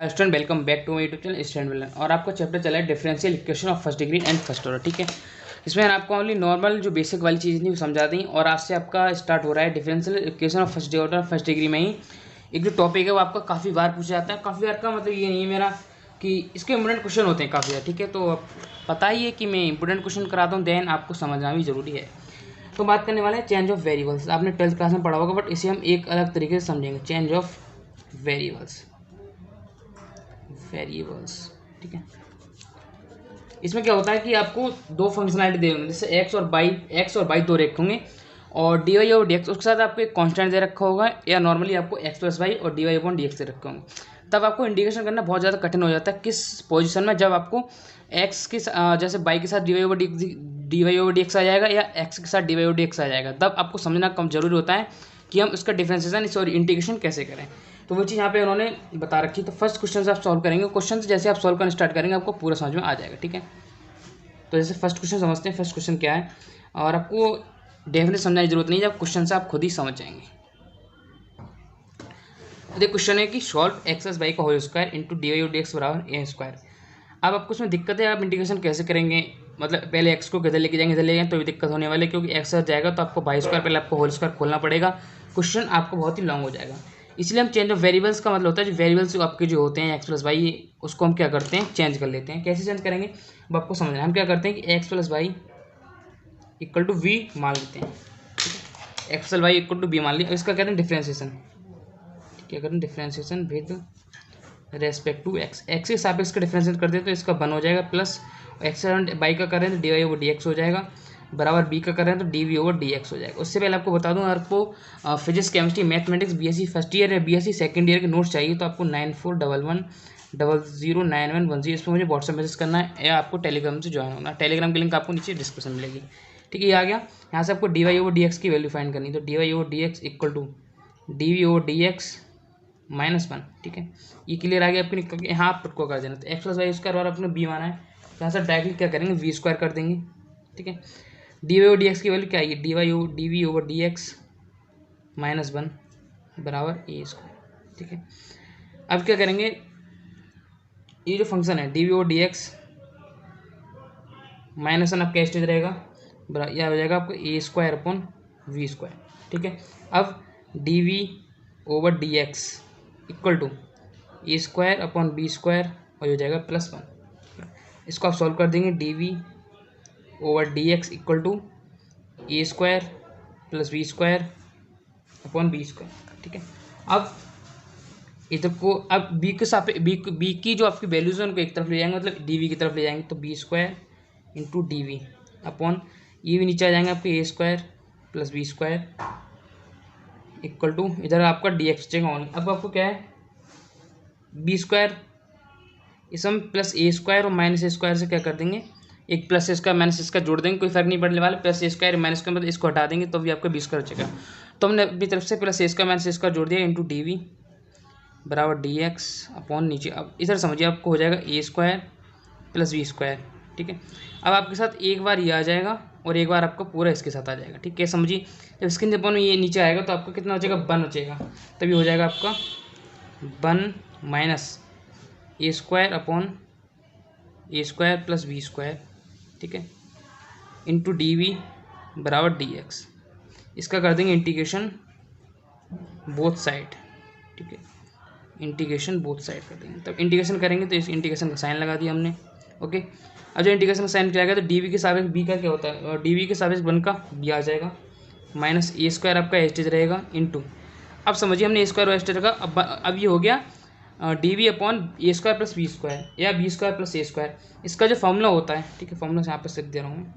Student welcome back to my YouTube channel student villain. और आपका chapter चला है differential equation of first degree and first order. ठीक है, इसमें आपको ओनली नॉर्मल जो बेसिक वाली चीज़ थी वो समझा दी और आज से आपका स्टार्ट हो रहा है differential equation of first order first degree में ही एक जो टॉपिक है वो आपका काफ़ी बार पूछा जाता है। काफ़ी बार का मतलब ये नहीं है मेरा कि इसके इंपोर्टेंट क्वेश्चन होते हैं काफ़ी बार। ठीक है, तो पता ही है कि मैं इंपोर्टेंट क्वेश्चन कराता हूँ, देन आपको समझना भी जरूरी है। तो बात करने वाले हैं चेंज ऑफ वेरिएबल्स। आपने 12th क्लास में पढ़ा होगा, बट इसे हम एक अलग तरीके से समझेंगे। चेंज ऑफ वेरिएबल्स ठीक है, इसमें क्या होता है कि आपको दो फंक्शनलिटी दे होंगे, जैसे एक्स और बाई दो रखे होंगे और डी वाई और डी एक्स, उसके साथ आपको एक कांस्टेंट दे रखा होगा या नॉर्मली आपको एक्स प्लस वाई और D Y upon D X दे रखे होंगे। तब आपको इंडिकेशन करना बहुत ज़्यादा कठिन हो जाता है किस पोजीशन में, जब आपको एक्स के जैसे बाई के साथ D Y over D x आ जाएगा या एक्स के साथ D Y over D x आ जाएगा, तब आपको समझना कम जरूरी होता है कि हम इसका डिफरेंशिएशन और इंटीग्रेशन कैसे करें। तो वो चीज़ यहाँ पे उन्होंने बता रखी। तो फर्स्ट क्वेश्चन से आप सॉल्व करेंगे, क्वेश्चन जैसे आप सॉल्व करना स्टार्ट करेंगे आपको पूरा समझ में आ जाएगा। ठीक है, तो जैसे फर्स्ट क्वेश्चन समझते हैं। फर्स्ट क्वेश्चन क्या है, और आपको डेफिनेट समझने की जरूरत नहीं है, जब क्वेश्चन से आप खुद ही समझ जाएंगे। देखिए क्वेश्चन है कि सॉल्व एक्स प्लस वाई का whole square into D Y D x बराबर ए स्क्वायर। अब आपको उसमें दिक्कत है, आप इंटीग्रेशन कैसे करेंगे, मतलब पहले एक्स को किधर लेके जाएंगे, इधर ले जाएंगे तो भी दिक्कत होने वाली है, क्योंकि एक्स जाएगा तो आपको वाई स्क्वायर पहले आपको होल स्क्वायर खोलना पड़ेगा। क्वेश्चन आपको बहुत ही लॉन्ग हो जाएगा। इसलिए हम चेंज ऑफ वेरिएबल्स का मतलब होता है जो वेरिएबल्स आपके जो होते हैं एक्स प्लस वाई, उसको हम क्या करते हैं, चेंज कर लेते हैं। कैसे चेंज करेंगे अब आपको समझना है। हम क्या करते हैं कि X plus Y equal to V मान लेते हैं। X plus Y equal to B मान लिया, इसका कहते हैं डिफ्रेंसिएशन। क्या करते हैं, differentiation with respect to X. X के सापेक्ष का डिफ्रेंशिएट कर दें तो इसका वन हो जाएगा, प्लस एक्स बाई का करें तो D Y over D X हो जाएगा, बराबर बी का करें तो D we over D X हो जाएगा। उससे पहले आपको बता दूं, आपको physics chemistry mathematics BSc first year या बीएससी सेकंड ईयर के नोट्स चाहिए तो आपको 9411009110 इस पर मुझे व्हाट्सएप मैसेज करना है या आपको टेलीग्राम से ज्वाइन होना है। टेलीग्राम की लिंक आपको नीचे डिस्क्रिप्शन मिलेगी। ठीक है, ये आ गया। यहाँ से आपको D Y over D x की वैल्यू फाइंड करनी है, तो D Y over D x equal to D we over D x -1। ठीक है, ये क्लियर आ गया आपको निकल के। यहाँ आप पुट को कर देना, तो एक्स प्लस वाई स्क्वायर और अपने बी माना है, यहाँ से डायरेक्टली क्या करेंगे, वी स्क्वायर कर देंगे। ठीक है, D Y over D x की वैल्यू क्या आएगी, D we over D x -1 बराबर ए स्क्वायर। ठीक है, अब क्या करेंगे, ये जो फंक्शन है D we over D x -1 आपका स्टेज रहेगा, यह हो जाएगा आपको A square upon V square. ठीक है, अब D we over D x equal to A square upon B square और हो जाएगा +1। इसको आप सॉल्व कर देंगे, D we over D x equal to A square plus B square upon B square. ठीक है, अब इधर को अब बी के साथ बी की जो आपकी वैल्यूज है उनको एक तरफ ले जाएंगे, मतलब डी वी की तरफ ले जाएंगे, तो B square into D we upon ये भी नीचे आ जाएंगे आपके A square plus B square equal to इधर आपका डी एक्स बचेगा ऑन। अब आपको क्या है, बी स्क्वायर इस हम प्लस ए स्क्वायर और माइनस ए स्क्वायर से क्या कर देंगे, एक प्लस ए स्क्वायर माइनस इसका जोड़ देंगे, कोई फर्क नहीं पड़ने वाला। प्लस ए स्क्वायर माइनस का मतलब इसको हटा देंगे तो भी आपका बी स्क्वायर बचेगा। तो हमने अपनी तरफ से plus A square minus A square जोड़ दिया इंटू डी वी बराबर डी एक्स अपॉन नीचे। अब इधर समझिए आपको हो जाएगा ए स्क्वायर प्लस बी स्क्वायर। ठीक है, अब आपके साथ एक बार ये आ जाएगा और एक बार आपका पूरा इसके साथ आ जाएगा। ठीक है, समझिए जब इसके अपॉन में ये नीचे आएगा तो आपका कितना बचेगा, 1 बचेगा, तभी हो जाएगा आपका 1 minus A square upon A square plus B square. ठीक है, इंटू डी वी बराबर डी एक्स। इसका कर देंगे इंटीग्रेशन बोथ साइड। ठीक है, इंटीग्रेशन बोथ साइड कर देंगे, तब इंटीग्रेशन करेंगे तो इस इंटीग्रेशन का साइन लगा दिया हमने। ओके, अब जब इंटीग्रेशन का साइन किया गया तो डी वी के सापेक्ष बी का क्या होता है, और डी वी के सापेक्ष 1 का बी आ जाएगा, माइनस ए स्क्वायर आपका एस्टेज रहेगा इंटू। अब समझिए हमने ए स्क्वायर और एस्टेज रखा, अब ये हो गया D we upon A square plus B square या B square plus A square. इसका जो फॉर्मूला होता है, ठीक है, फॉर्मूला यहाँ पर लिख दे रहा हूँ मैं।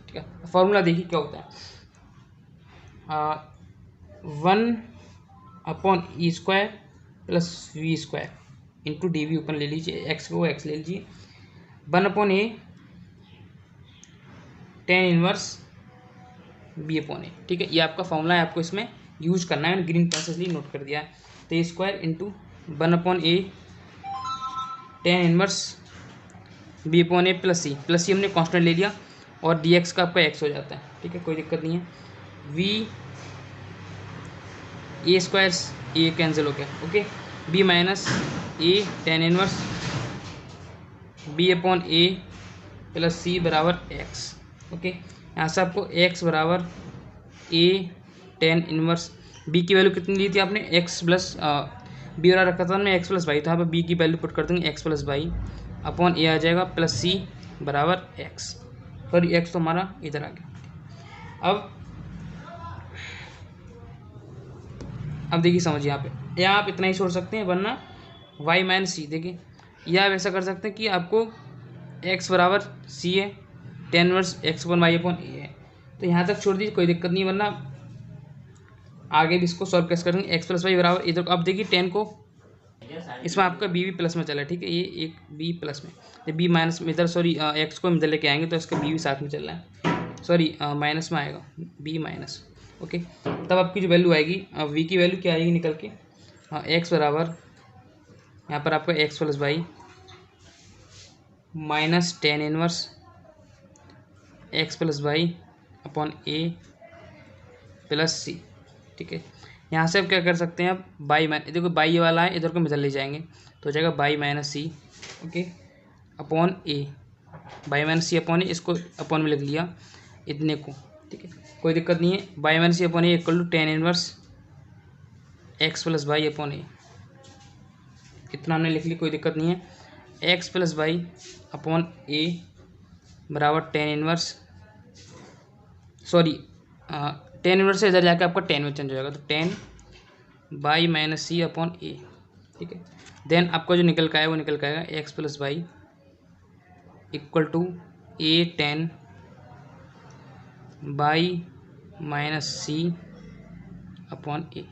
ठीक है, फॉर्मूला देखिए क्या होता है, 1 upon E square plus V square into D V ऊपर ले लीजिए, एक्स को एक्स ले लीजिए, 1 upon A tan inverse B upon A. ठीक है, ये आपका फॉर्मूला है, आपको इसमें यूज करना है, ग्रीन पेन से इसलिए नोट कर दिया है। तो ए square into 1 upon A tan inverse B upon A plus सी हमने कांस्टेंट ले लिया और डी एक्स का आपका एक्स हो जाता है। ठीक है, कोई दिक्कत नहीं है। V A square A cancel हो गया, okay. B minus A tan inverse B upon A plus सी बराबर एक्स, ओके। यहाँ से आपको एक्स बराबर ए टेन इनवर्स, बी की वैल्यू कितनी ली थी आपने, एक्स प्लस बी वाला रखा था हमने एक्स प्लस वाई, तो यहाँ पर बी की वैल्यू पुट कर देंगे एक्स प्लस वाई अपॉन ए आ जाएगा प्लस सी बराबर एक्स, सॉरी एक्स तो हमारा इधर आ गया। अब देखिए समझिए यहाँ पे, या आप इतना ही छोड़ सकते हैं, वरना वाई माइनस सी, देखिए या आप ऐसा कर सकते हैं कि आपको एक्स बराबर सी है, tan inverse X upon Y upon A है, तो यहाँ तक छोड़ दीजिए, कोई दिक्कत नहीं, वरना आगे भी इसको सॉल्व कैसे करेंगे। एक्स प्लस वाई बराबर इधर, अब देखिए टेन को इसमें आपका बी भी प्लस में चला है, ठीक है, ये एक बी प्लस में, बी माइनस में इधर, सॉरी एक्स को इधर लेके आएंगे तो इसका बी भी साथ में चल रहा है, सॉरी माइनस में आएगा बी माइनस, ओके। तब आपकी जो वैल्यू आएगी, वी की वैल्यू क्या आएगी निकल के, एक्स बराबर यहाँ पर आपका X plus Y minus tan inverse X plus Y upon A plus सी, ठीक है। यहाँ से आप क्या कर सकते हैं, आप बाई माइनस, देखो बाई ये वाला है, इधर को इधर ले जाएंगे तो हो जाएगा Y minus C, okay, upon A, Y minus C upon A, इसको अपॉन में लिख लिया इतने को, ठीक है, कोई दिक्कत नहीं है। By minus C upon A equal to tan inverse X plus Y upon A, इतना हमने लिख ली, कोई दिक्कत नहीं है। X plus Y upon A बराबर tan inverse, sorry tan inverse से इधर जाके आपका टेन में चेंज हो जाएगा, तो tan by minus C upon A, ठीक है। देन आपका जो निकल का है वो निकल का आएगा X plus Y equal to A tan by minus C upon A,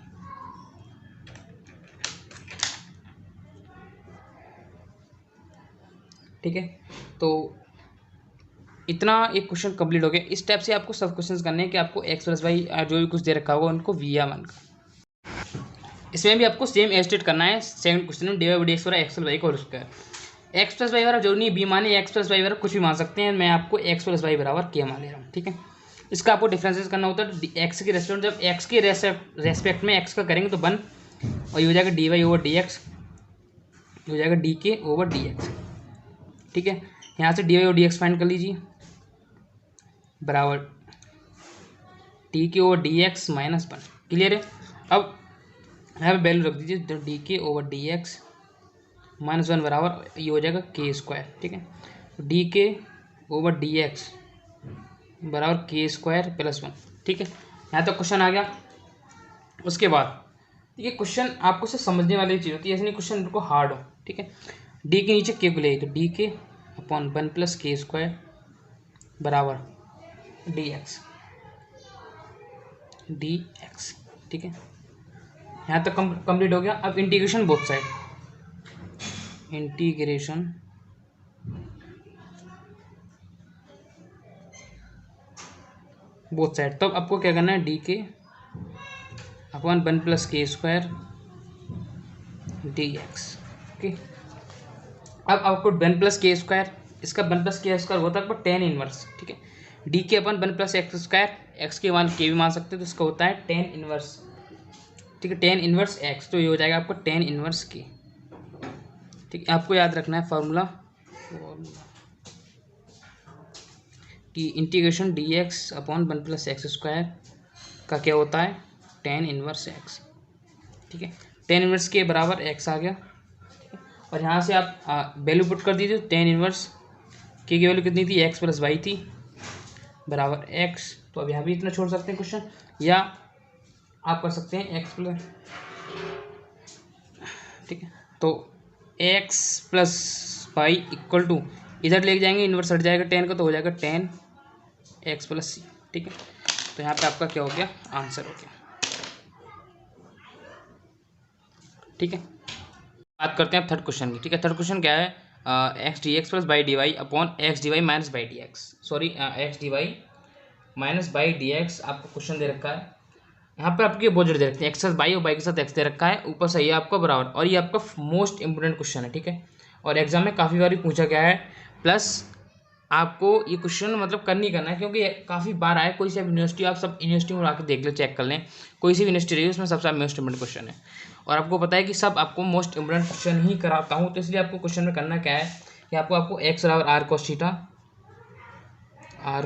ठीक है। तो इतना एक क्वेश्चन कंप्लीट हो गया। इस टाइप से आपको सब क्वेश्चंस करने हैं कि आपको एक्स प्लस वाई जो भी कुछ दे रखा होगा उनको वी या मान का, इसमें भी आपको सेम एस्टेट करना है। सेकंड क्वेश्चन में डी वाई डी एक्स वाला एक्स प्लस वाई को whole square, X plus Y वाला जो नहीं बी माने, एक्स प्लस वाई वाला कुछ भी मान सकते हैं, मैं आपको एक्स प्लस वाई बराबर के मान ले रहा हूँ, ठीक है। इसका आपको डिफरेंसेस करना होता है एक्स के रेस्पेक्ट, जब एक्स के रेस्पेक्ट में एक्स का करेंगे तो 1 और ये हो जाएगा D Y over D X, हो जाएगा डी के ओवर डी एक्स, ठीक है। यहाँ से D Y over D X find कर लीजिए बराबर टी के over D x minus 1, clear है। अब यहाँ पे वैल्यू रख दीजिए, तो डी के ओवर डी एक्स माइनस 1 बराबर ये हो जाएगा के स्क्वायर, ठीक है। डी के ओवर डी एक्स बराबर के स्क्वायर प्लस 1, ठीक है। यहाँ तक क्वेश्चन आ गया। उसके बाद ये क्वेश्चन आपको सिर्फ समझने वाली चीज़ होती है, ऐसे नहीं क्वेश्चन बिल्कुल हार्ड हो, ठीक है। डी के नीचे के को ले, तो डी के अपॉन 1 प्लस के स्क्वायर बराबर डी एक्स, ठीक है। यहाँ तक कंप्लीट हो गया। अब integration both side, integration both side, तब आपको क्या करना है, डी के अपॉन 1 प्लस के स्क्वायर डी एक्स, ओके। अब आपको 1 प्लस के स्क्वायर, इसका 1 प्लस के स्क्वायर होता है आपको टेन इनवर्स, ठीक है। डी के अपन 1 प्लस एक्स स्क्वायर, एक्स के मान के भी मान सकते हैं, तो इसका होता है टेन इनवर्स, ठीक है, टेन इनवर्स एक्स, तो ये हो जाएगा आपको टेन इनवर्स के, ठीक है। आपको याद रखना है फार्मूला कि integration D X upon 1 plus x square का क्या होता है, टेन इनवर्स एक्स, ठीक है। टेन इनवर्स के बराबर एक्स आ गया, और यहाँ से आप वैल्यू पुट कर दीजिए, टेन इनवर्स के की वैल्यू कितनी थी, एक्स प्लस वाई थी बराबर एक्स, तो अब यहाँ भी इतना छोड़ सकते हैं क्वेश्चन, या आप कर सकते हैं एक्स प्लस, ठीक है। तो X plus Y equal to, इधर ले जाएंगे इन्वर्स हट जाएगा टेन का, तो हो जाएगा टेन एक्स प्लस सी, ठीक है। तो यहाँ पे आपका क्या हो गया, आंसर हो गया, ठीक है। बात करते हैं अब थर्ड क्वेश्चन की, ठीक है। थर्ड क्वेश्चन क्या है, X D x plus Y D Y upon X D Y minus by D X, sorry X D Y minus by D X आपको क्वेश्चन दे रखा है। यहाँ पर आपके बहुत जरूरी दे रखते हैं, एक्स साथ बाई और बाई के साथ एक्स दे रखा है, ऊपर से ये आपका बराबर, और ये आपका मोस्ट इंपोर्टेंट क्वेश्चन है, ठीक है। और एग्जाम में काफ़ी बार पूछा गया है। प्लस आपको ये क्वेश्चन मतलब करनी करना है, क्योंकि काफ़ी बार आए। कोई सी यूनिवर्सिटी, आप सब यूनिवर्सिटी में आकर देख ले, चेक कर लें, कोई सी यूनिवर्सिटी रही है उसमें सबसे मोस्ट इंपोर्टेंट क्वेश्चन है। और आपको पता है कि सब आपको मोस्ट इंपोर्टेंट क्वेश्चन ही कराता हूँ, तो इसलिए आपको क्वेश्चन में करना क्या है कि आपको एक्स बराबर आर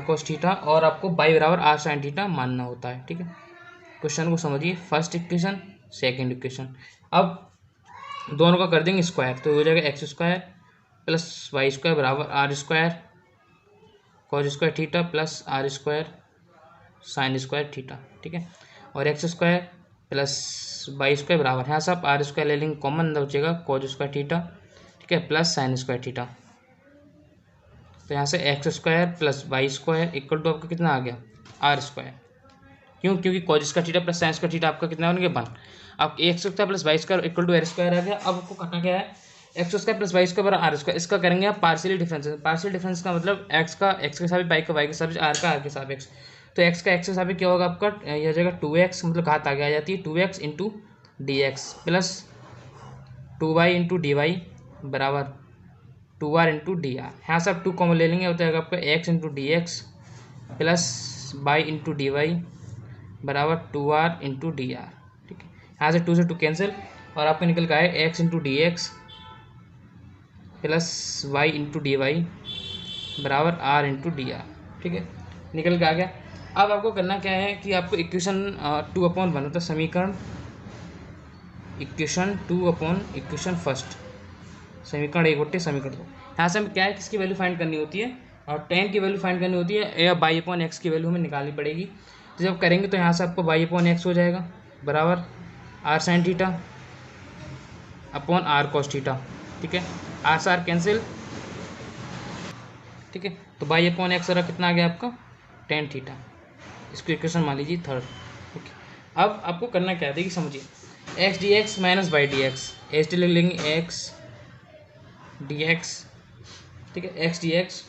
कोस थीटा और आपको बाई बराबर आर साइन थीटा मानना होता है। ठीक है, क्वेश्चन को समझिए। फर्स्ट इक्वेशन, सेकेंड इक्वेशन, अब दोनों का कर देंगे स्क्वायर, तो हो जाएगा X square plus Y square बराबर are square cos square theta plus R square sine square theta. ठीक है, और X square plus Y square बराबर, यहाँ से आप आर स्क्वायर ले लेंगे कॉमन, बचेगा कॉस स्क्वायर थीटा। ठीक है, प्लस साइन स्क्वायर थीटा। तो यहाँ से x square plus Y square equal to आपका कितना आ गया, आर स्क्वायर। क्योंकि cos square theta plus sine square theta आपका कितना बन गया, 1। अब X square plus Y square equal to R square आ गया। अब आपको करना क्या है, x square plus Y square बराबर आर स्क्वायर, इसका करेंगे आप पार्शियल डिफरेंस। पार्शियल डिफरेंस का मतलब एक्स के साथ वाई के साथ आर के साथ एक्स। तो एक्स का एक्स के साथ क्या होगा आपका, यह जगह 2x मतलब घात आगे आ जाती है 2x into D x plus 2y into D Y बराबर 2r इंटू डी आर। यहाँ से आप 2 कॉमन ले लेंगे, होता है आपका x into D x plus Y into D Y बराबर 2r इंटू डी आर। ठीक है, यहाँ से 2 से 2 कैंसिल और आपको निकल का है x into D x plus Y into D Y बराबर r इंटू डी आर। ठीक है, निकल के आ गया। अब आपको करना क्या है कि आपको इक्वेशन 2/1 होता है, समीकरण इक्वेशन 2 इक्वेशन फर्स्ट, समीकरण 1/2 समीकरण 2। यहाँ से हमें क्या है, किसकी वैल्यू फाइंड करनी होती है, और tan की वैल्यू फाइंड करनी होती है, या बाई/x की वैल्यू हमें निकालनी पड़ेगी। तो जब करेंगे तो यहाँ से आपको बाई/x हो जाएगा बराबर are sine theta upon R cos theta. ठीक है, आर से आर कैंसिल। ठीक है, तो बाई/x कितना आ गया आपका, tan थीटा। इसको इक्वेशन मान लीजिए थर्ड। ओके, अब आपको करना क्या है, देखिए समझिए, x D x minus by D x, H D ले लेंगे एक्स डी एक्स। ठीक है, एक्स डी एक्स,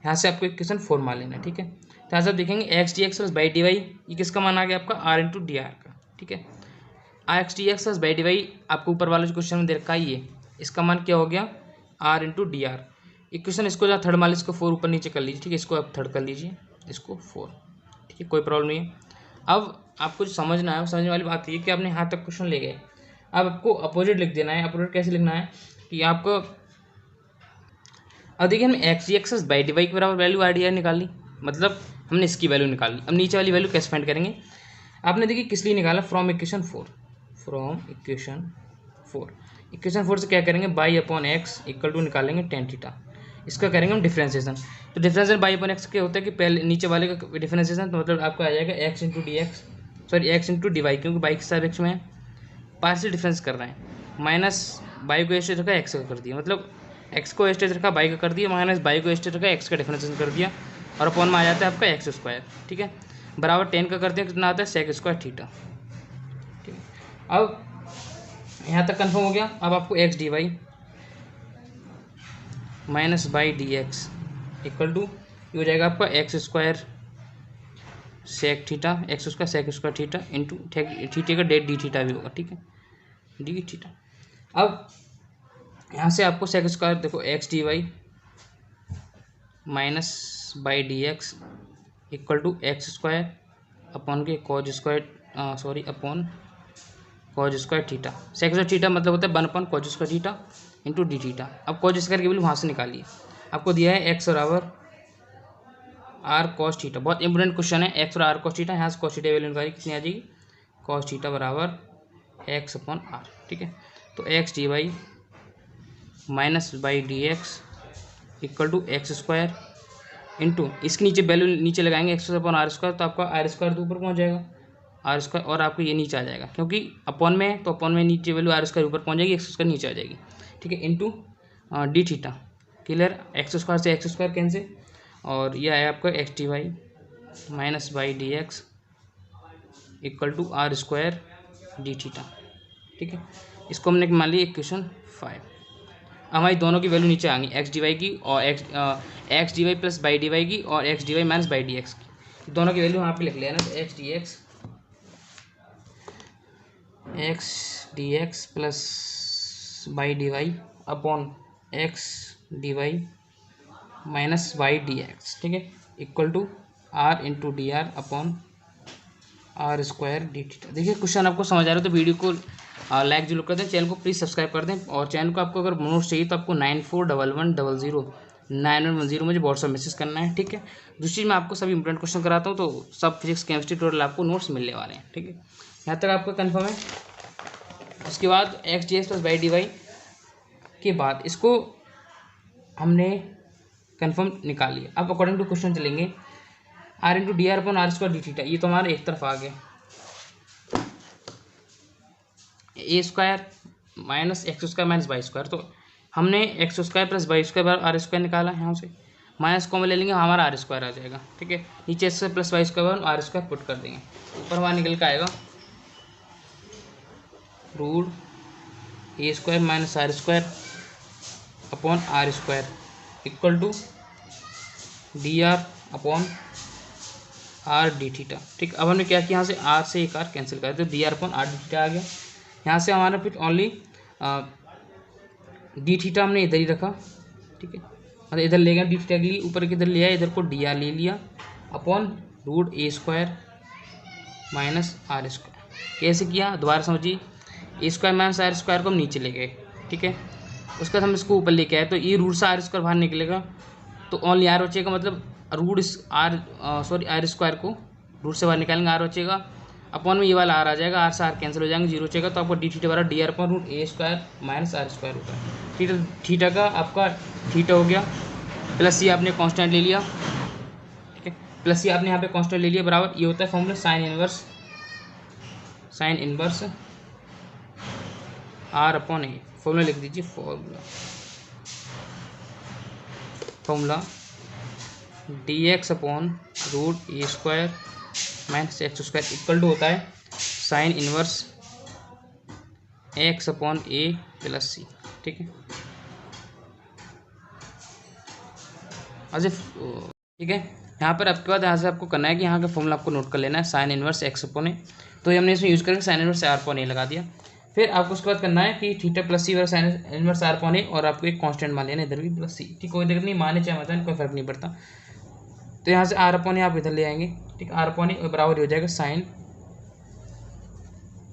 यहाँ से आपको इक्वेशन 4 मान लेना है। ठीक है, तो यहाँ से आप देखेंगे X D x plus Y D Y, ये किसका मान आ गया आपका, आर इंटू डी आर का। ठीक है, X D x plus Y D Y आपको ऊपर वाले जो क्वेश्चन में दे रखा है ये, इसका मान क्या हो गया, R into D R. Equation इसको जहाँ थर्ड मान लीजिए, इसको 4 ऊपर नीचे कर लीजिए। ठीक है, इसको आप थर्ड कर लीजिए, इसको 4। ठीक है, कोई प्रॉब्लम नहीं है। अब आपको जो समझना है, समझने वाली बात ये कि आपने यहाँ तक क्वेश्चन ले गए, अब आपको अपोजिट लिख देना है। अपोजिट कैसे लिखना है कि आपको, अब देखिए हमने X D X Y D Y के बराबर वैल्यू आर डी आर निकाली, मतलब हमने इसकी वैल्यू निकाल ली। अब नीचे वाली वैल्यू कैसे फाइंड करेंगे, आपने देखिए किस लिए निकाला, from equation 4। From equation 4, equation 4 से क्या करेंगे, बाई/x इक्वल टू निकालेंगे tan थीटा। इसका करेंगे हम डिफ्रेंसिएशन। तो डिफ्रेंसिएशन बाई/x क्या होता है कि पहले नीचे वाले का डिफ्रेंसिएशन, तो मतलब आपका आ जाएगा x into D X, sorry x into D Y, क्योंकि बाई के साथ x में है, पार्शियल डिफरेंस कर रहे हैं, माइनस बाई को स्टेज रखा x का कर दिया, मतलब x को स्टेज रखा बाई का कर दिया, माइनस बाई को स्टेज रखा x का डिफरेंशिएशन कर दिया, और अपॉन में आ जाता है आपका एक्स स्क्वायर। ठीक है, बराबर 10 का करते हैं, कितना आता है, सेक स्क्वायर थीटा। ठीक है, अब यहाँ तक कन्फर्म हो गया। अब आपको X D Y minus by D x equal to ये हो जाएगा आपका x square sec theta, X square sec square theta into थीटे का डेट डी थीटा भी होगा। ठीक है, डी थीटा। अब यहाँ से आपको सेक स्क्वायर देखो, x D Y minus by D x equal to x square upon के cos square, sorry upon cos square theta. Sec square theta मतलब होता है 1/cos square theta into D theta. अब कॉज स्क्वायर की value वहाँ से निकालिए, आपको दिया है एक्स बराबर आर कॉस थीटा, बहुत इंपॉर्टेंट क्वेश्चन है, एक्स और आर कॉस थीटा। यहाँ से कॉस थीटा वैल्यू निकालिए, कितनी आ जाएगी, कॉस थीटा बराबर एक्स अपॉन आर। ठीक है, तो x D Y minus by D x equal to x square into, इसके नीचे वैल्यू नीचे लगाएंगे एक्स अपॉन आर स्क्वायर, तो आपका आर स्क्वायर तो ऊपर पहुँच जाएगा आर स्क्वायर, और आपको ये नीचे आ जाएगा, क्योंकि अपॉन में है तो अपॉन में नीचे वैल्यू आर स्क्वायर ऊपर पहुँच जाएगी, एक्स स्क्वायर नीचे आ जाएगी। ठीक है, into D theta, clear, X square से एक्स स्क्वायर कैंसिल, और ये आया आपका X D Y minus by D x equal to R square D theta. ठीक है, इसको हमने मान लिया इक्वेशन 5। हमारी दोनों की वैल्यू नीचे आएंगी, एक्स डी वाई की और x D Y plus Y D Y की, और x D Y minus by D x की, दोनों की वैल्यू वहाँ पे लिख लिया ना, X D x plus Y D Y upon X D Y minus Y D x, ठीक है, equal to R into D R upon are square D theta. देखिए क्वेश्चन आपको समझ आ रहा है तो वीडियो को लाइक जरूर कर दें, चैनल को प्लीज़ सब्सक्राइब कर दें, और चैनल को आपको अगर नोट्स चाहिए तो आपको 9411009110 मुझे व्हाट्सअप मैसेज करना है, ठीक है। दूसरी चीज़ मैं आपको सभी इंपॉर्टेंट क्वेश्चन कराता हूँ, तो सब फिजिक्स केमिस्ट्री टोटल आपको नोट्स मिलने वाले हैं, ठीक है। यहाँ तक आपका कन्फर्म है। उसके बाद x D x plus y d Y के बाद इसको हमने कन्फर्म निकाल लिया। अब अकॉर्डिंग टू क्वेश्चन चलेंगे। R into D R upon are square D theta, ये तो हमारा एक तरफ आ गया। A square minus x square minus y square, तो हमने x square plus Y square बराबर आर स्क्वायर निकाला है। यहाँ से माइनस कॉमन ले लेंगे, हमारा आर स्क्वायर आ जाएगा, ठीक है। नीचे से प्लस वाई स्क्वायर बराबर आर स्क्वायर पुट कर देंगे, ऊपर हमारा निकल के आएगा root A square minus R square upon are square equal to D are upon R D theta, ठीक। अब हमने क्या किया, यहाँ से आर से एक आर कैंसिल कर दिया, तो d are upon R D theta आ गया। यहाँ से हमारा फिर ओनली डी थीटा हमने इधर ही रखा, ठीक है, मतलब इधर ले गया डी थीटा के लिए, ऊपर के इधर ले आया, इधर को डी आर ले लिया upon root A square minus R square. कैसे किया दोबारा समझिए, A square minus R square को हम नीचे ले गए, ठीक है। उसके बाद हम इसको ऊपर लेके आए, तो ये रूट से आर स्क्वायर बाहर निकलेगा, तो ओनली आर बचेगा, मतलब रूट आर स्क्वायर को रूट से बाहर निकालेंगे, आर बचेगा अपॉन में ये वाला आर आ जाएगा, आर से आर कैंसिल हो जाएंगे, जीरो बचेगा, तो आपको डी थीटा बराबर D are upon root A square minus R square होता है। थीटा थीटा का आपका थीटा हो गया, प्लस ये आपने कांस्टेंट ले लिया, ठीक है, प्लस ये आपने यहाँ पे कांस्टेंट ले लिया, बराबर ये होता है formula sine inverse are upon A. Formula लिख दीजिए, formula D X upon root A square minus x square equal to होता है sine inverse x upon A plus सी, ठीक है। ठीक है, यहाँ पर आपके बाद यहाँ से आपको करना है कि यहाँ का फॉर्मूला आपको नोट कर लेना है, sine inverse x upon a, तो ये हमने इसमें यूज़ करके sine inverse are upon a लगा दिया। फिर आपको उसके बाद करना है कि theta plus c sine inverse are upon a, और आपको एक कांस्टेंट मान लेना इधर भी प्लस सी, ठीक, कोई दिक्कत नहीं, माने चाहे मत कोई फर्क नहीं पड़ता। तो यहाँ से आर अपॉन ए आप इधर ले आएंगे, ठीक, आर अपॉन ए बराबर हो जाएगा साइन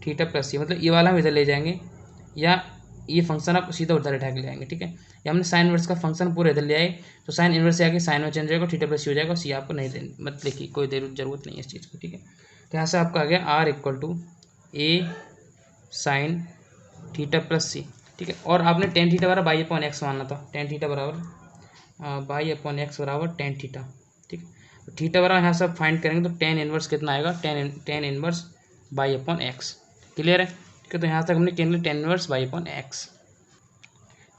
थीटा प्लस सी, मतलब ये वाला हम इधर ले जाएंगे, या ये फंक्शन आप सीधा उधर उठा के ले आएंगे, ठीक है। या हमने साइन इनवर्स का फंक्शन पूरे इधर ले आए, तो साइन इनवर्स से आके साइन में चेंज हो जाएगा, थीटा प्लस सी हो जाएगा, सी आपको नहीं देनी, मत लिखिए, कोई जरूरत नहीं है इस चीज़ को, ठीक है। तो यहाँ से आपका आ गया r equal to a sine theta plus सी, ठीक है। और आपने टेन थीटा बराबर बाई अपॉन एक्स मानना था, टेन थीटा बराबर बाई अपॉन एक्स बराबर टेन थीटा, ठीक है। तो थीटा बराबर यहाँ से आप फाइंड करेंगे तो टेन इनवर्स कितना आएगा, ten inverse y upon x, clear है, ठीक है। तो यहाँ तक हमने ten inverse y upon x,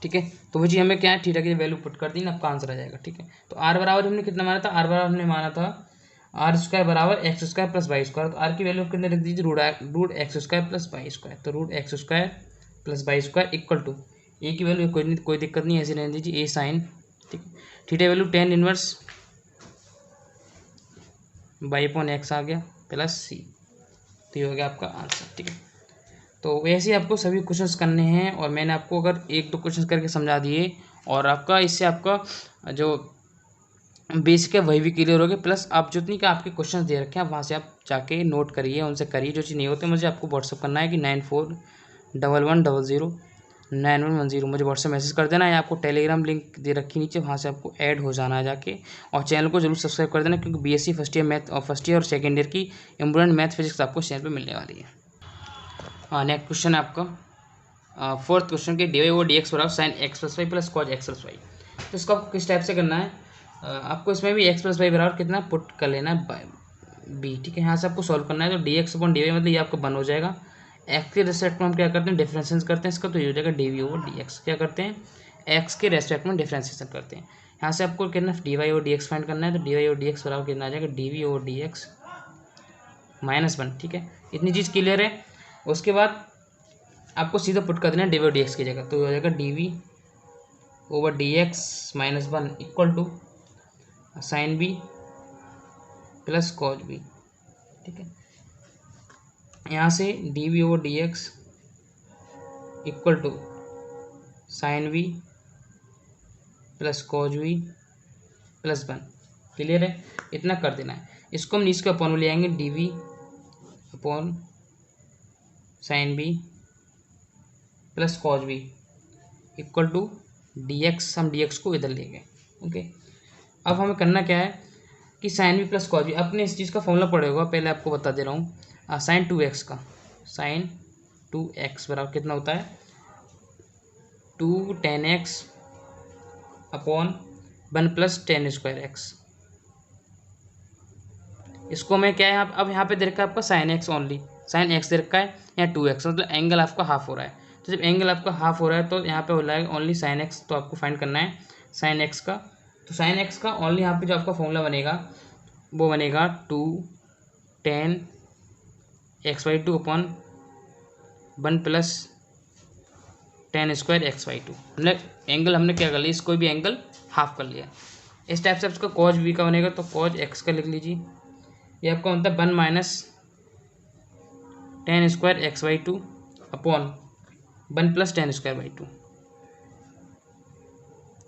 ठीक है। तो वो जी हमें क्या है, थीटा की वैल्यू पुट कर दी ना, आपका आंसर आ जाएगा, ठीक है। तो आर बराबर हमने कितना माना था, आर बराबर हमने माना था आर स्क्वायर बराबर x square plus Y square, तो आर की वैल्यू कितने रख दीजिए, root x square plus Y square, तो root x square plus Y square equal to a की वैल्यू कोई दिक्कत नहीं है, ऐसे रहने दीजिए ए साइन, ठीक है, theta value tan inverse y upon x आ गया प्लस सी, तो ये हो गया आपका आंसर, ठीक है। तो वैसे ही आपको सभी क्वेश्चंस करने हैं, और मैंने आपको अगर एक दो क्वेश्चंस करके समझा दिए, और आपका इससे आपका जो बेसिक है वही भी क्लियर हो गया, प्लस आप जितनी का आपके क्वेश्चंस दे रखे हैं वहाँ से आप जाके नोट करिए, उनसे करिए, जो चीज़ नहीं होते मुझे आपको व्हाट्सअप करना है कि 9411009110 मुझे व्हाट्सअप मैसेज कर देना, या आपको टेलीग्राम लिंक दे रखी नीचे, वहाँ से आपको ऐड हो जाना है जाके, और चैनल को जरूर सब्सक्राइब कर देना, क्योंकि बीएससी फर्स्ट ईयर मैथ और फर्स्ट ईयर और सेकेंड ईयर की इम्पोर्टेंट मैथ फिजिक्स आपको चैनल पर मिलने वाली है। हाँ, नेक्स्ट क्वेश्चन है आपका फोर्थ क्वेश्चन के d Y over D x बराबर sine x plus y plus cos x plus y. तो इसको आपको किस टाइप से करना है, आपको इसमें भी एक्स प्लस वाई बराबर कितना पुट कर लेना है बी, ठीक है। यहाँ से आपको सॉल्व करना है, तो D X upon D Y मतलब ये आपको बन हो जाएगा, एक्स के रेस्पेक्ट में हम क्या करते हैं, डिफ्रेंशिएशन करते हैं इसका, तो ये हो जाएगा D we over D X, क्या करते हैं, एक्स के रेस्पेक्ट में डिफ्रेंशिएशन करते हैं। यहाँ से आपको कितना D Y over D X find करना है, तो D Y over D x बराबर कितना आ जाएगा, D we over D x -1, ठीक है, इतनी चीज़ क्लियर है। उसके बाद आपको सीधा पुट कर देना है डी वाई डी एक्स की जगह, तो हो जाएगा D we over D x -1 equal to sine b plus cos b, ठीक है। यहाँ से d we over D x equal to sine b plus cos v plus 1। Clear है, इतना कर देना है। इसको हम इसके अपॉन में ले आएंगे, d we upon sine b plus cos v equal to d x. हम डी एक्स को इधर ले गए। ओके, अब हमें करना क्या है कि sine b plus cos b, अपने इस चीज़ का फॉर्मूला पड़े होगा, पहले आपको बता दे रहा हूँ। साइन 2x का, साइन 2x बराबर कितना होता है, 2 tan x upon 1 plus tan square x. इसको मैं क्या है, अब यहाँ पे दे रखा है आपका sine x only, sine x दे रखा है या 2x, मतलब एंगल आपका हाफ हो रहा है। तो जब एंगल आपका हाफ हो रहा है तो यहाँ पे हो जाएगा ओनली साइन एक्स। तो आपको फाइंड करना है साइन एक्स का। तो साइन एक्स का ओनली यहाँ पे जो आपका फॉर्मूला बनेगा वो बनेगा 2 tan x/2 upon 1 plus tan square x/2। हमने एंगल हमने क्या कर लिया, इस कोई भी एंगल हाफ कर लिया। इस टाइप से आपका कॉज वी का बनेगा, तो कॉज एक्स का लिख लीजिए। ये आपका मतलब 1 minus ten square x/2 upon 1 plus tan square by 2।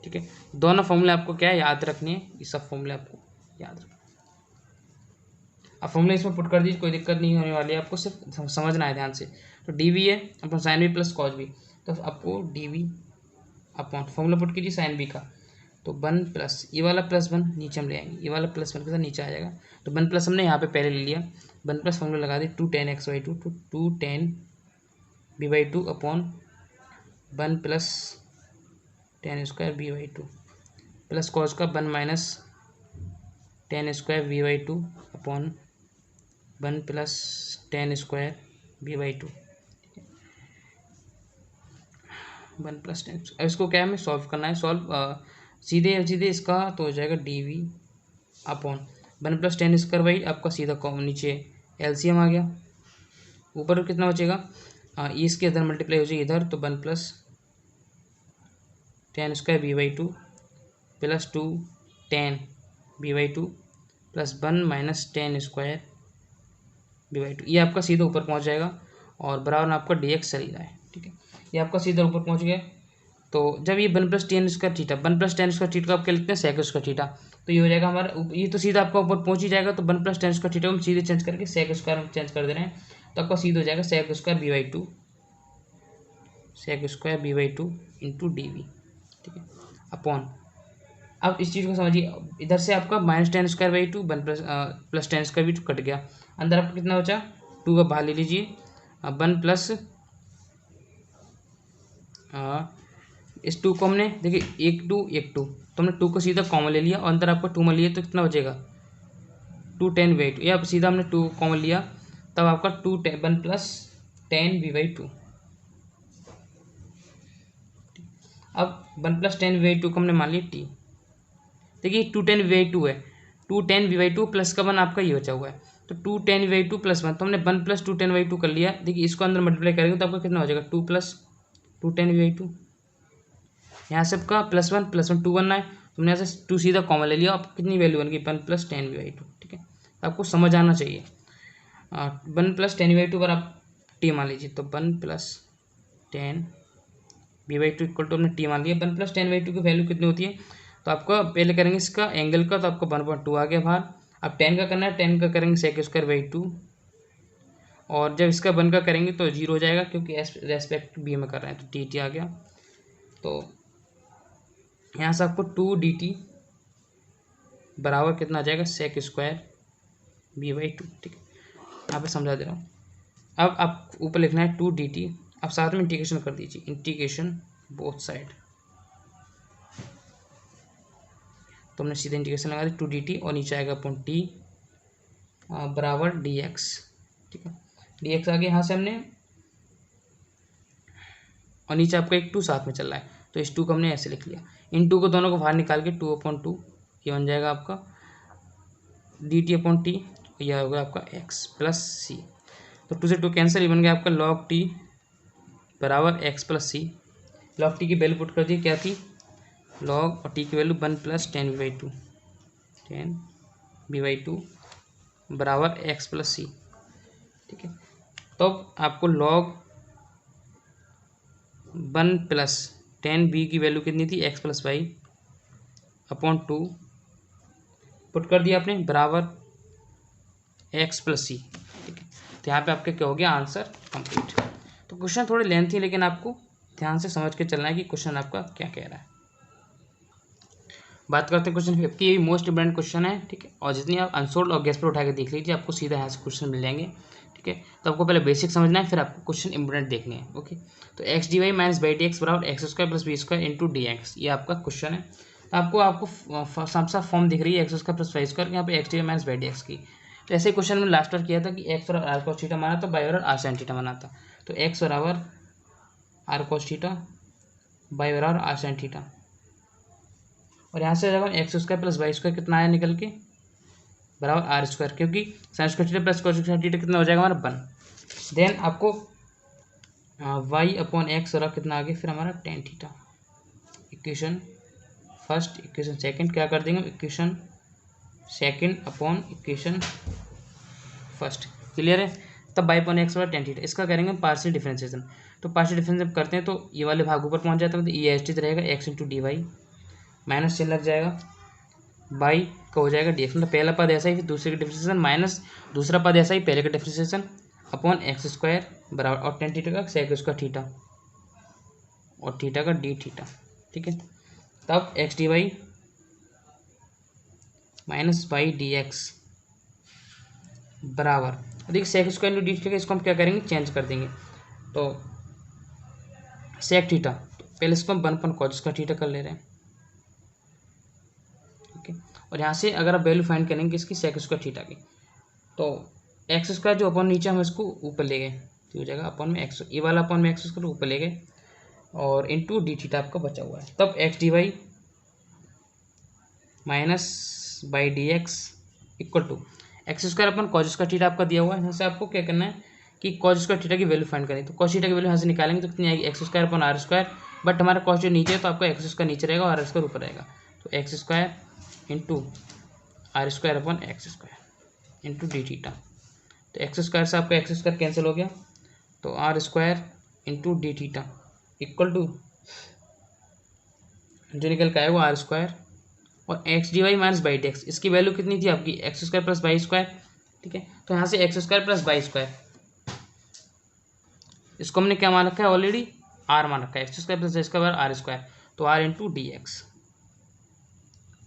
ठीक है, दोनों फॉर्मूले आपको क्या है याद रखने हैं, ये सब फॉर्मूले आपको याद रखना। अब फॉर्मूले इसमें पुट कर दीजिए, कोई दिक्कत नहीं होने वाली है, आपको सिर्फ समझना है ध्यान से। तो डी वी है upon sine v plus cos v, तो आपको d we upon formula put कीजिए साइन बी का, तो 1 प्लस ये वाला प्लस 1 नीचे हम ले आएंगे, ये वाला प्लस 1 के साथ नीचे आ जाएगा। तो 1 प्लस हमने यहाँ पे पहले ले लिया, 1 प्लस फॉर्मूला लगा दी 2 tan x/2 तो 2 tan b/2 upon 1 plus tan square b/2 plus cos का 1 minus ten square b/2 upon 1 plus tan square b/2 1 plus ten. अब इसको क्या हमें सॉल्व करना है, सीधे सीधे इसका तो हो जाएगा D we upon 1 plus tan square by आपका सीधा कॉम नीचे एलसीएम आ गया, ऊपर कितना बचेगा, इसके इधर मल्टीप्लाई हो जाएगी इधर, तो 1 plus tan square b/2 plus 2 tan b/2 plus 1 minus ten square b/2। ये आपका सीधा ऊपर पहुंच जाएगा और बराबर में आपका dx चल रहा है। ठीक है, ये आपका सीधा ऊपर पहुंच गया। तो जब ये 1 plus tan square theta, 1 plus tan square theta को आप क्या लिखते हैं सेक स्क्वायर थीटा, तो ये हो जाएगा हमारा, ये तो सीधा आपका ऊपर पहुंच ही जाएगा। तो 1 प्लस टेन स्क्वायर थीटा को हम सीधे चेंज करके सेक स्क्वायर में चेंज कर दे रहे हैं, तो आपका सीधा हो जाएगा sec square b/2 sec square b/2 into D v. ठीक है, अपॉन, अब इस चीज़ को समझिए, इधर से आपका minus ten square by 2 1 plus tan square by 2 cut गया, अंदर आपका कितना बचा 2 का बाहर ले लीजिए, 1 प्लस इस 2 को हमने देखिए 1 2 तो हमने 2 को सीधा कॉमन ले लिया और अंदर आपका 2 में लिए तो कितना बचेगा 2 tan बाई 2, या सीधा हमने 2 कॉमन लिया तब आपका 1 प्लस टेन b/2। अब 1 प्लस टेन b/2 को हमने मान लिया टी। देखिए 2 tan b/2 है, 2 tan b/2 प्लस का 1 आपका ये बचा हुआ है, तो 2 tan b/2 प्लस 1, तो हमने 1 प्लस 2 tan b/2 कर लिया। देखिए इसको अंदर मल्टीप्लाई करेंगे तो आपका कितना हो जाएगा 2 प्लस 2 tan b/2, यहाँ से आपका प्लस 1 2 बनना है, तो हमने यहाँ से 2 सीधा कॉमन ले लिया, आपको कितनी वैल्यू बन गई 1 प्लस टेन b/2। ठीक है, आपको समझ आना चाहिए। 1 प्लस टेन b/2 पर आप टी मान लीजिए, तो 1 plus tan b/2 equal to हमने टी मान लिया। 1 प्लस टेन b/2 की वैल्यू कितनी होती है, तो आपका पहले करेंगे इसका एंगल का, तो आपको 1/2 आ गया बाहर। अब 10 का करना है, 10 का करेंगे सेक स्क्वायर बाई 2, और जब इसका 1 का करेंगे तो 0 हो जाएगा क्योंकि रेस्पेक्ट बी में कर रहे हैं, तो टी आ गया। तो यहाँ से आपको 2 dt बराबर कितना आ जाएगा सेक स्क्वायर b/2। ठीक है, यहाँ पे समझा दे रहा हूँ। अब आप ऊपर लिखना है 2 dt, अब साथ में इंटीग्रेशन कर दीजिए, इंटीग्रेशन बोथ साइड, तो हमने सीधे इंटीग्रेशन लगा दी 2 dt और नीचे आएगा अपॉन टी बराबर dx। ठीक है, dx आ गया यहाँ से हमने, और नीचे आपका एक 2 साथ में चल रहा है, तो इस 2 को हमने ऐसे लिख लिया। इन 2 को दोनों को बाहर निकाल के 2/2 ये बन जाएगा आपका dt/t, यह हो गया आपका x प्लस सी। तो 2 से 2 कैंसिल, ये बन गया आपका log t बराबर x प्लस सी। log t की वैल्यू पुट कर दी, क्या थी log, और t की वैल्यू 1 प्लस टेन b/2 बराबर x प्लस सी। ठीक है, तो आपको log 1 प्लस टेन बी की वैल्यू कितनी थी x plus Y, upon 2 put कर दिया आपने बराबर x प्लस सी। ठीक है, तो यहाँ पे आपके क्या हो गया आंसर कंप्लीट। तो क्वेश्चन थोड़े लेंथी लेकिन आपको ध्यान से समझ के चलना है कि क्वेश्चन आपका क्या कह रहा है। बात करते हैं क्वेश्चन 50, ये मोस्ट इंपोर्टेंट क्वेश्चन है। ठीक है, और जितनी आप अनसोल्ड और गैस पर उठा के देख लीजिए, आपको सीधा यहाँ से क्वेश्चन मिल जाएंगे। ठीक है, तो आपको पहले बेसिक समझना है, फिर आपको क्वेश्चन इंपोर्टेंट देखने हैं। ओके, तो x D Y minus by D x बराबर x square plus B square into D x, ये आपका क्वेश्चन है। तो आपको साफ साफ फॉर्म दिख रही है x square plus Y square, यहाँ पे x D Y minus by D x की। तो ऐसे क्वेश्चन में लास्ट बार किया था कि एक्स और आर कॉस थीटा माना था, बाई और आर साइन थीटा माना था। तो एक्स बराबर आर कॉस थीटा, बाई बराबर आर साइन थीटा, और यहाँ से जब x square plus Y square कितना आया निकल के बराबर आर स्क्वायर, क्योंकि sine square theta plus cos square theta कितना हो जाएगा हमारा 1। देन आपको वाई अपॉन एक्स और कितना आगे फिर हमारा tan theta. Equation first, equation second क्या कर देंगे, equation second upon equation first. Clear है, तब बाई अपॉन एक्स और टेन थीटा, इसका करेंगे पार्शियल डिफरेंशिएशन। तो पार्शियल डिफरेंस जब करते हैं तो ये वाले भाग ऊपर पहुंच जाता है, तो ई एस टी रहेगा x into D Y, minus चिन्ह लग जाएगा, बाई का हो जाएगा डी एक्स, मतलब पहला पद ऐसा ही फिर दूसरे का डिफरेंशिएशन माइनस दूसरा पद ऐसा ही पहले का डिफरेंशिएशन अपॉन एक्स स्क्वायर बराबर और टेन थीटा का सेक उसका थीटा और थीटा का डी थीटा। ठीक है, तब x D Y minus by D x बराबर, देखिए sec square into D theta, इसको हम क्या करेंगे चेंज कर देंगे। तो सेक थीटा, तो पहले इसको हम 1 कॉस का थीटा कर ले रहे हैं। और यहाँ से अगर आप वैल्यू फाइंड करेंगे इसकी सेक स्क्वायर थीटा की, तो एक्स स्क्वायर जो अपॉन नीचे हम इसको ऊपर ले गए, तो हो जाएगा अपॉन में एक्स, ये वाला अपॉन में एक्स स्क्वायर ऊपर ले गए और इंटू डी थीटा आपका बचा हुआ है। तब x D Y minus by D x equal to x square upon cos square theta आपका दिया हुआ है। यहाँ से आपको क्या करना है कि कॉस स्क्वायर थीटा की वैल्यू फाइंड करनी है। तो कॉस थीटा की वैल्यू यहाँ से निकालेंगे तो कितनी आएगी, x square upon are square, but हमारा कॉस जो नीचे है तो आपका एक्स स्क्वायर नीचे रहेगा और आर स्क्वायर ऊपर रहेगा। तो x square into r square upon x square into D theta. तो एक्स स्क्वायर से आपका एक्स स्क्वायर कैंसिल हो गया, तो r square into D theta equal to जो निकल के आएगा आर स्क्वायर और x D Y minus by D x, इसकी वैल्यू कितनी थी आपकी x square plus Y square. ठीक है, तो यहाँ से x square plus Y square, इसको हमने क्या मान रखा है ऑलरेडी आर मान रखा है, x square plus square r square, तो r into D x,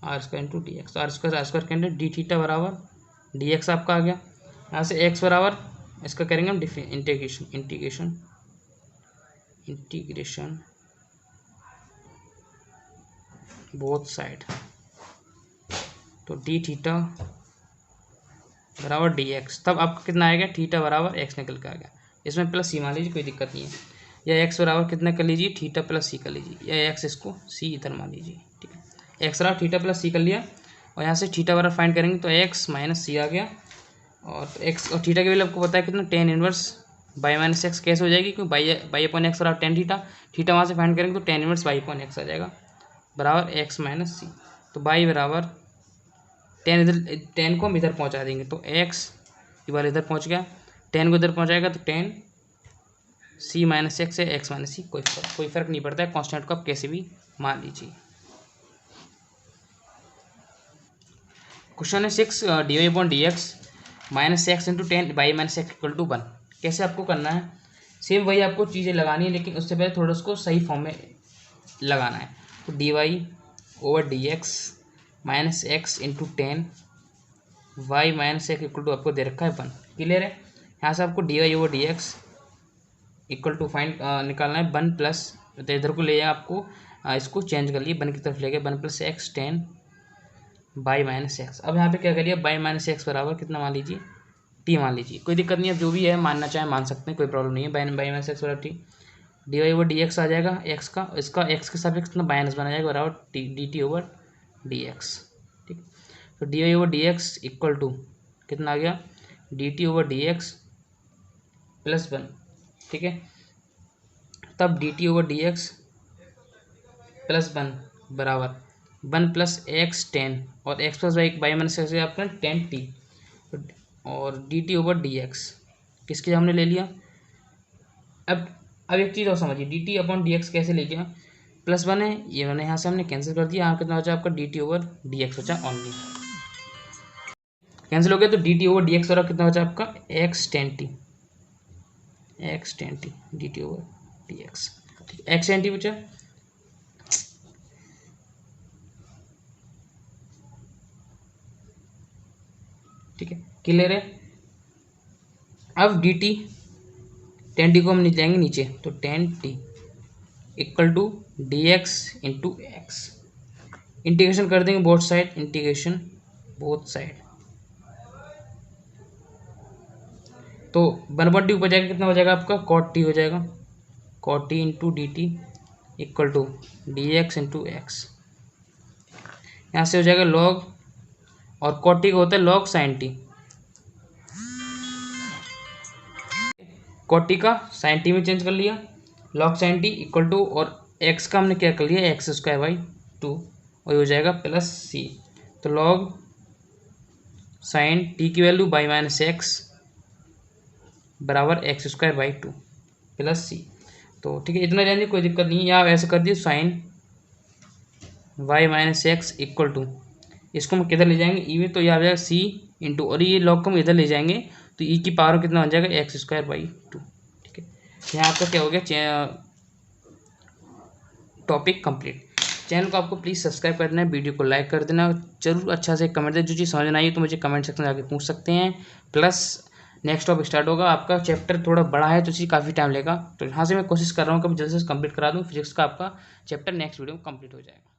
r square into D x, r square candle d theta बराबर डी एक्स आपका आ गया। यहाँ से एक्स बराबर इसका करेंगे हम integration integration integration both side, तो डी थीटा बराबर डी एक्स, तब आपका कितना आएगा थीटा बराबर एक्स निकल के आ गया। इसमें प्लस सी मान लीजिए, कोई दिक्कत नहीं है, या एक्स बराबर कितना कर लीजिए थीटा प्लस सी कर लीजिए, या एक्स इसको सी इधर मान लीजिए। ठीक है, एक्स बराबर थीटा प्लस सी कर लिया और यहाँ से थीटा बराबर फाइंड करेंगे तो एक्स माइनस सी आ गया, और एक्स और थीटा के वैल्यू आपको पता है कितना tan inverse y minus x कैसे हो जाएगी, क्योंकि बाई अपॉन एक्स बराबर टेन थीटा, थीटा वहाँ से फाइंड करेंगे तो tan inverse y upon x आ जाएगा बराबर एक्स माइनस सी। तो बाई बराबर टेन, इधर टेन को हम इधर पहुँचा देंगे तो एक्स ये वाला इधर पहुँच गया, टेन को इधर पहुँचाएगा तो टेन सी माइनस एक्स है, एक्स माइनस सी, कोई फर्क नहीं पड़ता है, कांस्टेंट को आप कैसे भी मान लीजिए। क्वेश्चन है 6, d Y upon D x minus x into tan by minus x equal to 1। कैसे आपको करना है, सेम वही आपको चीज़ें लगानी है, लेकिन उससे पहले थोड़ा उसको सही फॉर्म में लगाना है। तो D Y over D x minus x into tan y minus x equal to आपको दे रखा है 1। क्लियर है, यहाँ से आपको D Y over D x equal to find निकालना है 1 प्लस, तो इधर को ले आपको इसको चेंज कर लिए 1 की तरफ ले गए, 1 plus x ten by minus x. अब यहाँ पे क्या करिए बाई माइनस एक्स बराबर कितना मान लीजिए टी मान लीजिए, कोई दिक्कत नहीं है, जो भी है मानना चाहे मान सकते हैं, कोई प्रॉब्लम नहीं है। बाई माइनस एक्स बराबर t, d Y over D x आ जाएगा एक्स का, इसका एक्स के साथ कितना माइनस बना जाएगा बराबर t d t over D x. ठीक, तो D Y over D x equal to कितना आ गया d t over D x plus 1। ठीक है, तब d t over D x plus 1 बराबर 1 प्लस एक्स टेन और x plus y minus x आपका टेन टी, और d t over D x किसके हमने ले लिया। अब एक चीज़ और समझिए, d T upon D x कैसे ले लिया, +1 है, ये मैंने यहाँ से हमने कैंसिल कर दिया। यहाँ कितना बचा आपका dt/dx बचा ओनली, कैंसिल हो गया। तो dt/dx और कितना बचा आपका x tan t dt/dx, ठीक है, x tan t बचा। ठीक है, क्लियर है। अब dt tan t को हम नीचे जाएंगे नीचे, तो tan t = dx × x, integration कर देंगे both side, integration both side, तो 1/2 ऊपर जाएगा, कितना हो जाएगा आपका cot t हो जाएगा, cot t × dt = dx × x। यहाँ से हो जाएगा log, और cot t का होता है log sin t, cot t का sin t में चेंज कर लिया, log sin t = और x का हमने क्या कर लिया x²/2, और ये हो जाएगा +c। तो log sin t की वैल्यू y-x बराबर x²/2 +c। तो ठीक है, इतना जानिए, कोई दिक्कत नहीं है। आप ऐसे कर दिए sin y-x = इसको हम किधर ले जाएंगे ई में, तो ये आ जाएगा c इंटू, और ये log को हम इधर ले जाएंगे तो e की पावर कितना हो जाएगा x²/2। ठीक है, यहाँ आपका क्या हो गया, टॉपिक कंप्लीट। चैनल को आपको प्लीज़ सब्सक्राइब कर देना है, वीडियो को लाइक कर देना, जरूर अच्छा से कमेंट दें, जो चीज़ समझ में आई तो मुझे कमेंट सेक्शन में जाके पूछ सकते हैं। प्लस नेक्स्ट टॉपिक स्टार्ट होगा, आपका चैप्टर थोड़ा बड़ा है तो चीज़ काफ़ी टाइम लेगा, तो यहाँ से मैं कोशिश कर रहा हूँ कि जल्द से जल्द कंप्लीट करा दूँ फिजिक्स का, आपका चैप्टर नेक्स्ट वीडियो में कंप्लीट हो जाएगा।